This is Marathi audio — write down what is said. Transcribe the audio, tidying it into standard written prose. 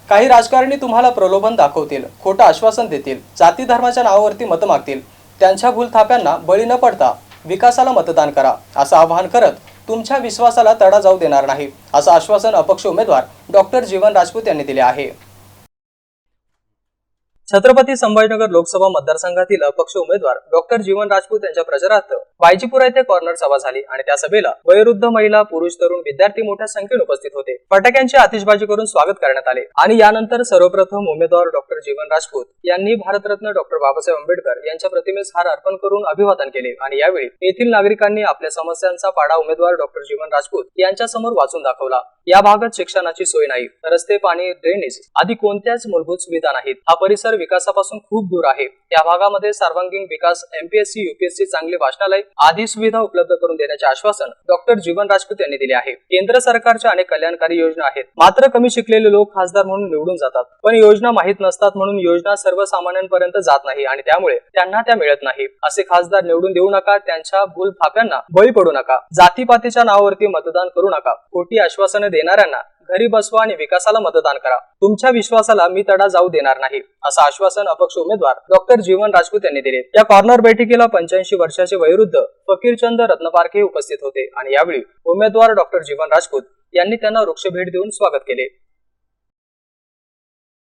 काही राजकारणी तुम्हाला प्रलोभन दाखवतील, खोटं आश्वासन देतील, जाती धर्माच्या नावावरती मत मागतील. त्यांच्या भूलथाप्यांना बळी न पडता विकासाला मतदान करा असं आवाहन करत तुमच्या विश्वासाला तडा जाऊ देणार नाही असं आश्वासन अपक्ष उमेदवार डॉक्टर जीवन राजपूत यांनी दिले आहे. छत्रपती संभाजीनगर लोकसभा मतदारसंघातील अपक्ष उमेदवार डॉक्टर जीवन राजपूत यांच्या प्रचारार्थ बायजीपुरा येथे कॉर्नर सभा झाली आणि त्या सभेला वयोवृद्ध महिला, पुरुष, तरुण, विद्यार्थी मोठ्या संख्येने उपस्थित होते. फटाक्यांची आतिषबाजी करून स्वागत करण्यात आले आणि यानंतर सर्वप्रथम उमेदवार डॉक्टर जीवन राजपूत यांनी भारतरत्न डॉक्टर बाबासाहेब आंबेडकर यांच्या प्रतिमेस हार अर्पण करून अभिवादन केले आणि यावेळी येथील नागरिकांनी आपल्या समस्यांचा पाडा उमेदवार डॉक्टर जीवन राजपूत यांच्या समोर वाचून दाखवला. या भागात शिक्षणाची सोय नाही, रस्ते, पाणी, ड्रेनेज आदी कोणत्याच मूलभूत सुविधा नाहीत. हा परिसर विकासापासून खूप दूर आहे. या भागामध्ये सर्वांगीण विकास, एमपीएससी, यूपीएससी, चांगले वाचनालय आदी सुविधा उपलब्ध करून देण्याचे आश्वासन डॉक्टर जीवन राजपूत यांनी दिले आहे. केंद्र सरकारच्या अनेक कल्याणकारी योजना आहेत, मात्र कमी शिकलेले लोक खासदार म्हणून निवडून जातात, पण योजना माहीत नसतात म्हणून योजना सर्वसामान्यांपर्यंत जात नाही आणि त्यामुळे त्यांना त्या मिळत नाही. असे खासदार निवडून देऊ नका, त्यांच्या भूलथाप्यांना बळी पडू नका, जातीपातीच्या नावावरती मतदान करू नका, खोटी आश्वासने देणाऱ्यांना घरी बसवा आणि विकासाला मतदान करा. तुमच्या विश्वासाला मी तडा जाऊ देणार नाही असं आश्वासन अपक्ष उमेदवार डॉक्टर जीवन राजपूत यांनी दिले. या कॉर्नर बैठकीला 85 वर्षाचे वयोवृद्ध फकीरचंद रत्नपारखे उपस्थित होते आणि यावेळी उमेदवार डॉक्टर जीवन राजपूत यांनी त्यांना वृक्ष भेट देऊन स्वागत केले.